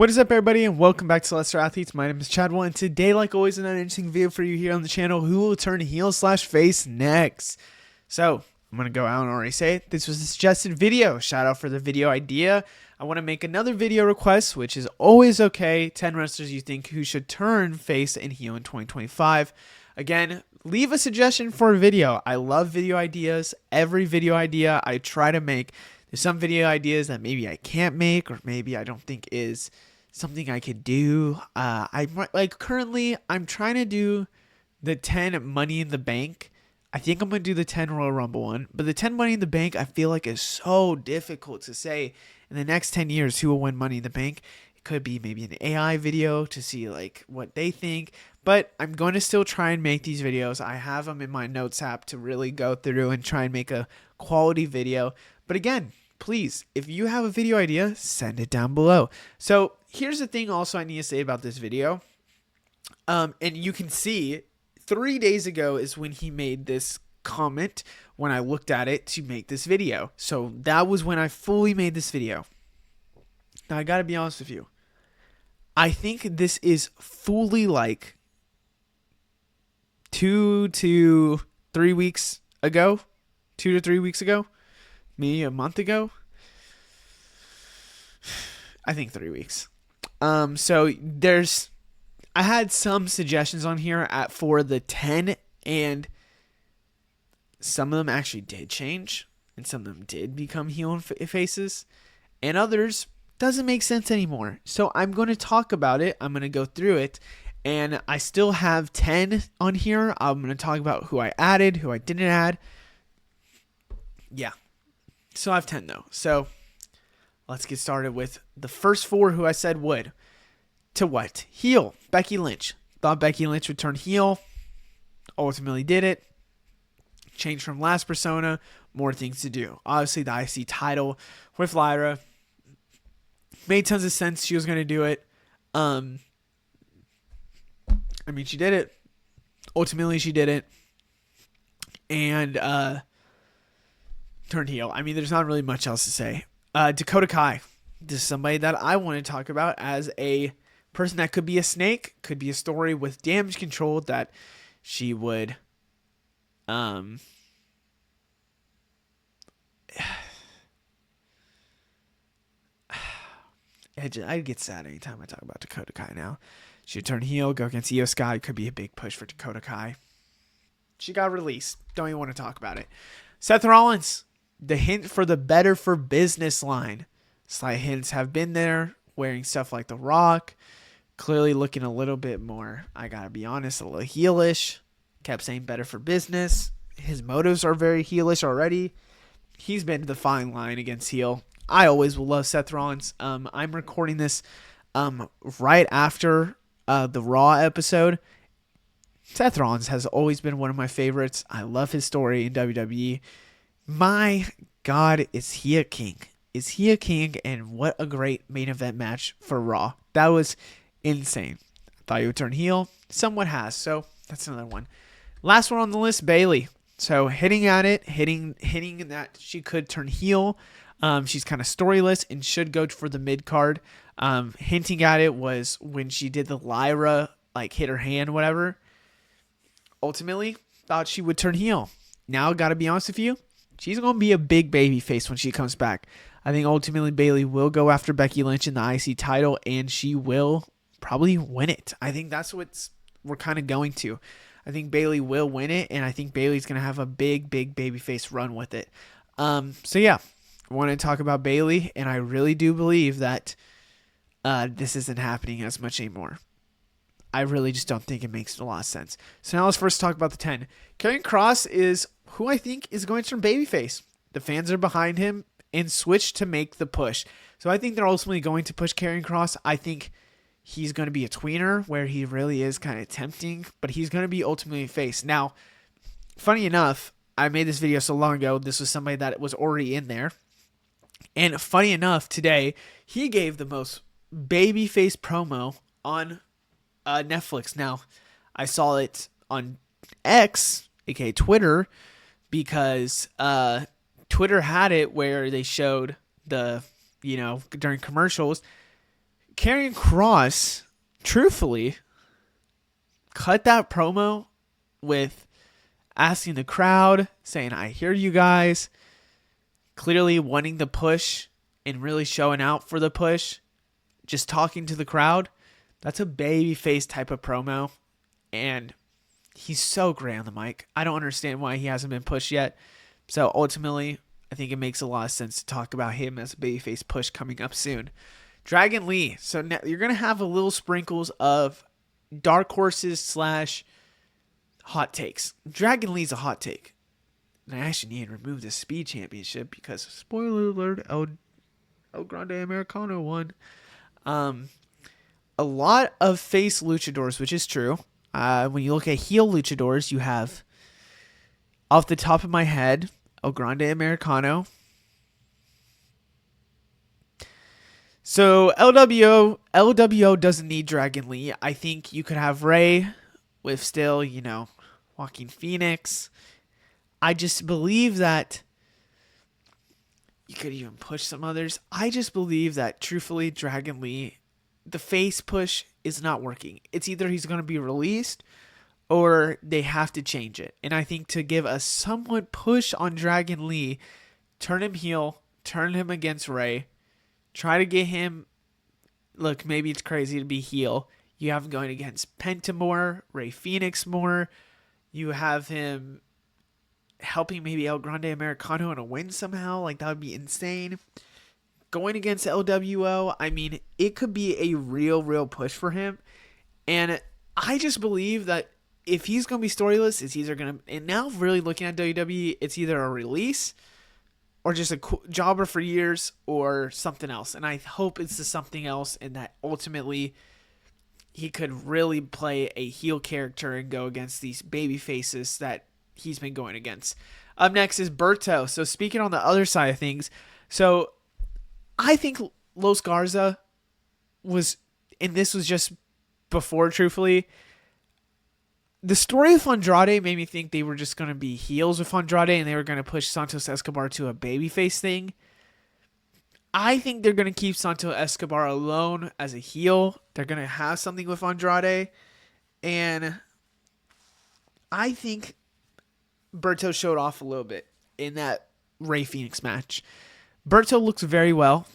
What is up, everybody, and welcome back to Lesser Athletes. My name is Chadwell, and today, like always, another interesting video for you here on the channel. Who will turn heel slash face next? So, I'm going to go out and already say it. This was a suggested video. Shout out for the video idea. I want to make another video request, which is always okay. 10 wrestlers you think who should turn face and heel in 2025. Again, leave a suggestion for a video. I love video ideas. Every video idea I try to make. There's some video ideas that maybe I can't make, or maybe I don't think is something I could do. Currently I'm trying to do the 10 Money in the Bank. I think I'm gonna do the 10 Royal Rumble one, but the 10 Money in the Bank I feel like is so difficult to say in the next 10 years who will win Money in the Bank. It could be maybe an AI video to see like what they think, but I'm going to still try and make these videos. I have them in my notes app to really go through and try and make a quality video. But again, please, if you have a video idea, send it down below. So here's the thing also I need to say about this video. And you can see 3 days ago is when he made this comment when I looked at it to make this video. So that was when I fully made this video. Now I gotta be honest with you. I think this is fully like 2 to 3 weeks ago. 2 to 3 weeks ago. Maybe a month ago. I think 3 weeks. So I had some suggestions on here for the 10, and some of them actually did change, and some of them did become heel and faces, and others doesn't make sense anymore. So I'm going to talk about it. I'm going to go through it, and I still have 10 on here. I'm going to talk about who I added, who I didn't add. Yeah. Still have 10 though. So let's get started with the first 4 who I said would. To what? Heel. Becky Lynch. Thought Becky Lynch would turn heel. Ultimately did it. Changed from last persona. More things to do. Obviously the IC title with Lyra. Made tons of sense. She was going to do it. She did it. Ultimately she did it. And, turned heel. There's not really much else to say. Dakota Kai. This is somebody that I want to talk about as a person that could be a snake, could be a story with damage control that she would I'd get sad anytime I talk about Dakota Kai now. She would turn heel, go against Io Sky. Could be a big push for Dakota Kai. She got released. Don't even want to talk about it. Seth Rollins. The hint for the Better for Business line. Slight hints have been there. Wearing stuff like The Rock. Clearly looking a little bit more, I gotta be honest, a little heelish. Kept saying Better for Business. His motives are very heelish already. He's been the fine line against heel. I always will love Seth Rollins. I'm recording this right after the Raw episode. Seth Rollins has always been one of my favorites. I love his story in WWE. My God, is he a king? Is he a king? And what a great main event match for Raw. That was insane. I thought he would turn heel. Somewhat has. So that's another one. Last one on the list, Bayley. So hitting that she could turn heel. She's kind of storyless and should go for the mid card. Hinting at it was when she did the Lyra, like hit her hand, whatever. Ultimately, thought she would turn heel. Now, gotta be honest with you. She's going to be a big baby face when she comes back. I think ultimately Bayley will go after Becky Lynch in the IC title, and she will probably win it. I think that's what we're kind of going to. I think Bayley will win it, and I think Bayley's going to have a big baby face run with it. So yeah, I want to talk about Bayley, and I really do believe that this isn't happening as much anymore. I really just don't think it makes a lot of sense. So now let's first talk about the 10. Karrion Kross is who I think is going to turn babyface. The fans are behind him and switch to make the push. So I think they're ultimately going to push Karrion Kross. I think he's going to be a tweener where he really is kind of tempting, but he's going to be ultimately a face. Now, funny enough, I made this video so long ago. This was somebody that was already in there. And funny enough, today, he gave the most babyface promo on Netflix. Now, I saw it on X, aka Twitter, because Twitter had it where they showed the, during commercials, Karrion Kross, truthfully, cut that promo with asking the crowd, saying, I hear you guys, clearly wanting the push and really showing out for the push, just talking to the crowd. That's a babyface type of promo, and he's so great on the mic. I don't understand why he hasn't been pushed yet. So ultimately, I think it makes a lot of sense to talk about him as a babyface push coming up soon. Dragon Lee. So now you're going to have a little sprinkles of dark horses / hot takes. Dragon Lee's a hot take. And I actually need to remove the Speed Championship because, spoiler alert, El Grande Americano won. A lot of face luchadors, which is true. When you look at heel luchadors, you have, off the top of my head, El Grande Americano. So LWO doesn't need Dragon Lee. I think you could have Ray with still, Joaquin Phoenix. I just believe that you could even push some others. I just believe that, truthfully, Dragon Lee, the face push is not working. It's either he's going to be released or they have to change it. And I think to give a somewhat push on Dragon Lee, turn him heel, turn him against Ray, try to get him, look, maybe it's crazy to be heel. You have him going against Penta more, Ray Phoenix more. You have him helping maybe El Grande Americano in a win somehow. Like, that would be insane. Going against LWO, I mean, it could be a real push for him. And I just believe that if he's going to be storyless, it's either going to... And now really looking at WWE, it's either a release or just a jobber for years or something else. And I hope it's the something else and that ultimately he could really play a heel character and go against these baby faces that he's been going against. Up next is Berto. So speaking on the other side of things, so I think Los Garza was, and this was just before, truthfully, the story of Andrade made me think they were just going to be heels with Andrade and they were going to push Santos Escobar to a babyface thing. I think they're going to keep Santos Escobar alone as a heel. They're going to have something with Andrade. And I think Berto showed off a little bit in that Ray Phoenix match. Berto looks very well.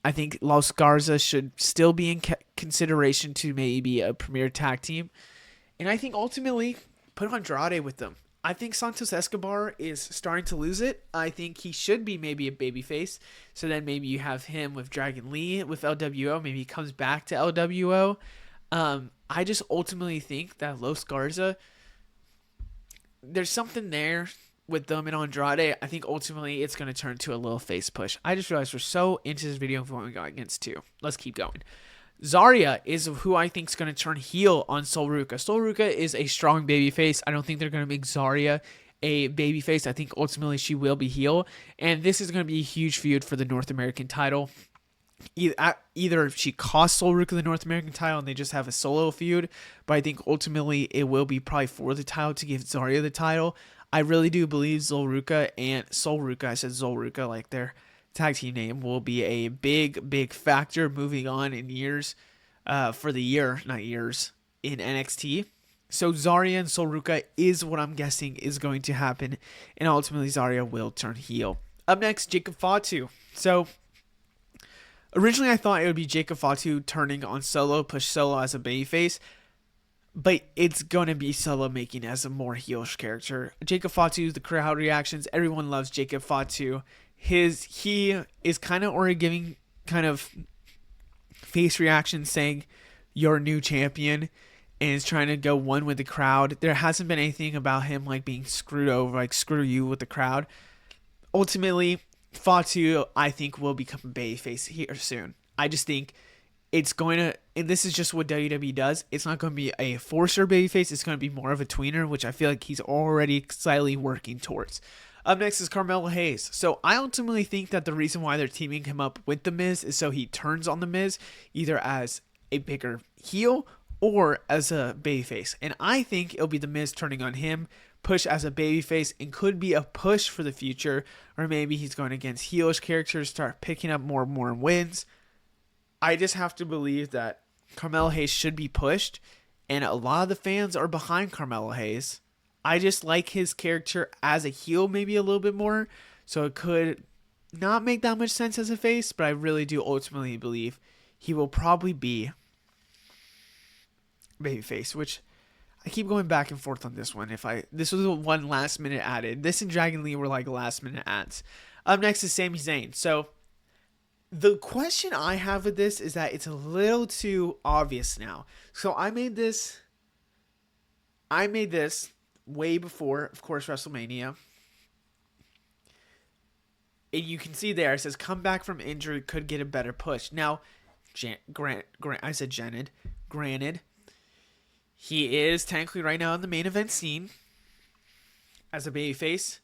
I think Los Garza should still be in consideration to maybe a premier tag team. And I think ultimately put Andrade with them. I think Santos Escobar is starting to lose it. I think he should be maybe a babyface. So then maybe you have him with Dragon Lee, with LWO. Maybe he comes back to LWO. I just ultimately think that Los Garza, there's something there with them and Andrade. I think ultimately it's going to turn to a little face push. I just realized we're so into this video of what we got against two. Let's keep going. Zarya is who I think is going to turn heel on Sol Ruca. Sol Ruca is a strong babyface. I don't think they're going to make Zarya a babyface. I think ultimately she will be heel. And this is going to be a huge feud for the North American title. Either she costs Sol Ruca the North American title and they just have a solo feud, but I think ultimately it will be probably for the title to give Zarya the title. I really do believe Sol Ruca, I said Sol Ruca like their tag team name, will be a big factor moving on in years, for the year, not years, in NXT. So Zarya and Sol Ruca is what I'm guessing is going to happen, and ultimately Zarya will turn heel. Up next, Jacob Fatu. So originally I thought it would be Jacob Fatu turning on Solo, push Solo as a babyface, but it's going to be Solo making as a more heelish character. Jacob Fatu, the crowd reactions, everyone loves Jacob Fatu. He is kind of already giving kind of face reactions saying, "You're new champion," and is trying to go one with the crowd. There hasn't been anything about him like being screwed over, like screw you with the crowd. Ultimately, Fatu, I think, will become a babyface here soon. I just think it's going to, and this is just what WWE does, it's not going to be a forcer babyface, it's going to be more of a tweener, which I feel like he's already slightly working towards. Up next is Carmelo Hayes. So I ultimately think that the reason why they're teaming him up with The Miz is so he turns on The Miz, either as a bigger heel or as a babyface. And I think it'll be The Miz turning on him, push as a babyface, and could be a push for the future. Or maybe he's going against heelish characters, start picking up more and more wins. I just have to believe that Carmelo Hayes should be pushed, and a lot of the fans are behind Carmelo Hayes. I just like his character as a heel maybe a little bit more, so it could not make that much sense as a face, but I really do ultimately believe he will probably be babyface, which I keep going back and forth on this one. This was one last minute added. This and Dragon Lee were like last minute adds. Up next is Sami Zayn. So the question I have with this is that it's a little too obvious now. So I made this way before, of course, WrestleMania. And you can see there it says come back from injury could get a better push. Now, granted, he is technically right now in the main event scene as a babyface.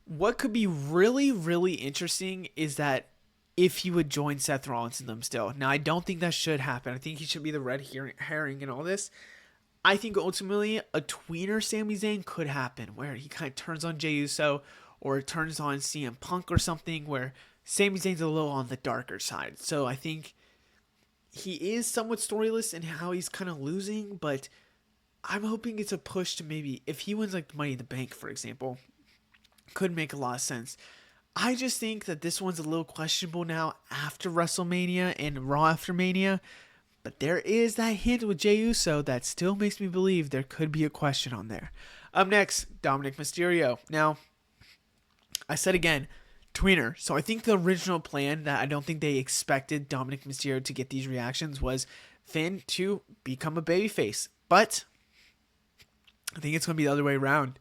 What could be really, really interesting is that if he would join Seth Rollins in them still. Now, I don't think that should happen. I think he should be the red herring in all this. I think ultimately a tweener Sami Zayn could happen where he kind of turns on Jey Uso or turns on CM Punk or something where Sami Zayn's a little on the darker side. So I think he is somewhat storyless in how he's kind of losing, but I'm hoping it's a push to maybe, if he wins like Money in the Bank, for example, could make a lot of sense. I just think that this one's a little questionable now after WrestleMania and Raw after Mania, but there is that hint with Jey Uso that still makes me believe there could be a question on there. Up next, Dominic Mysterio. Now, I said again, tweener. So I think the original plan that I don't think they expected Dominic Mysterio to get these reactions was Finn to become a babyface. But I think it's going to be the other way around.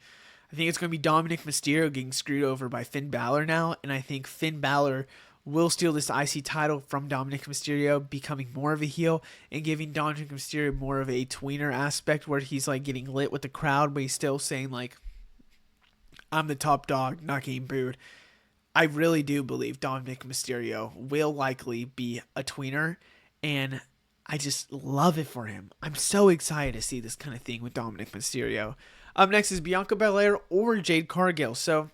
I think it's going to be Dominic Mysterio getting screwed over by Finn Balor now. And I think Finn Balor will steal this IC title from Dominic Mysterio, becoming more of a heel and giving Dominic Mysterio more of a tweener aspect where he's like getting lit with the crowd, but he's still saying like, I'm the top dog, not getting booed. I really do believe Dominic Mysterio will likely be a tweener, and I just love it for him. I'm so excited to see this kind of thing with Dominic Mysterio. Up next is Bianca Belair or Jade Cargill. So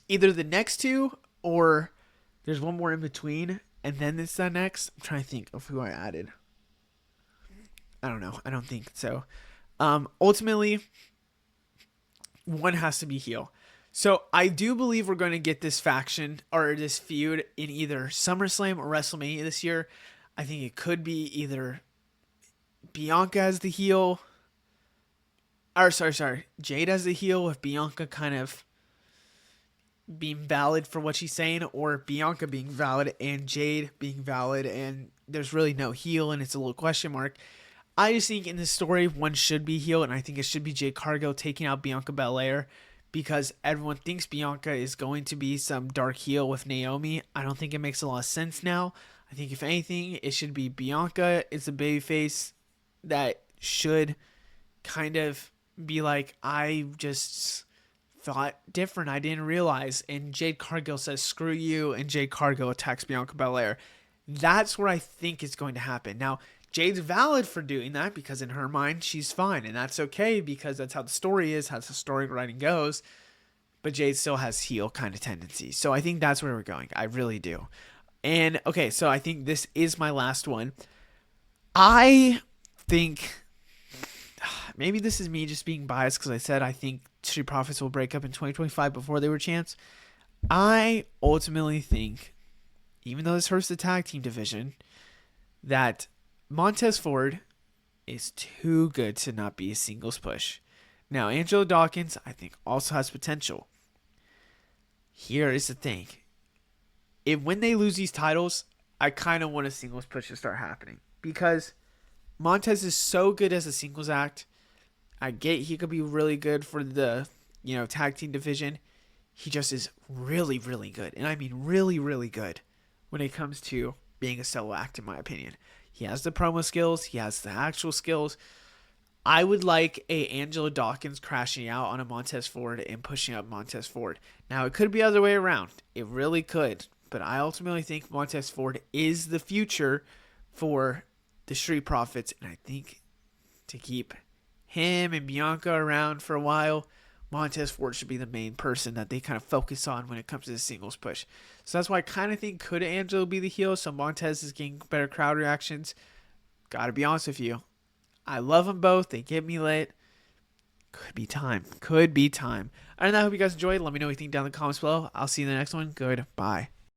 either the next two or there's one more in between, and then it's the next. I'm trying to think of who I added. I don't know. I don't think so. Ultimately, one has to be heel. So I do believe we're going to get this faction or this feud in either SummerSlam or WrestleMania this year. I think it could be either Bianca as the heel, or Jade as the heel with Bianca kind of being valid for what she's saying, or Bianca being valid and Jade being valid, and there's really no heel and it's a little question mark. I just think in this story, one should be heel, and I think it should be Jade Cargill taking out Bianca Belair because everyone thinks Bianca is going to be some dark heel with Naomi. I don't think it makes a lot of sense now. I think if anything, it should be Bianca is a babyface that should kind of be like, I just thought different. I didn't realize. And Jade Cargill says, screw you, and Jade Cargill attacks Bianca Belair. That's where I think it's going to happen. Now, Jade's valid for doing that because in her mind, she's fine. And that's okay because that's how the story is, how the story writing goes. But Jade still has heel kind of tendencies. So I think that's where we're going. I really do. And, okay, so I think this is my last one. I think, maybe this is me just being biased because I said I think Street Profits will break up in 2025 before they were champs. I ultimately think, even though this hurts the tag team division, that Montez Ford is too good to not be a singles push. Now, Angelo Dawkins, I think, also has potential. Here is the thing. When they lose these titles, I kind of want a singles push to start happening. Because Montez is so good as a singles act. I get he could be really good for the, tag team division. He just is really, really good. And I mean really, really good when it comes to being a solo act, in my opinion. He has the promo skills. He has the actual skills. I would like a Angelo Dawkins crashing out on a Montez Ford and pushing up Montez Ford. Now, it could be the other way around. It really could. But I ultimately think Montez Ford is the future for the Street Profits. And I think to keep him and Bianca around for a while Montez Ford should be the main person that they kind of focus on when it comes to the singles push. So that's why I kind of think could Angelo be the heel, so Montez is getting better crowd reactions. Gotta be honest with you. I love them both. They get me lit. Could be time. Could be time. I hope you guys enjoyed. Let me know what you think down in the comments below. I'll see you in the next one. Goodbye.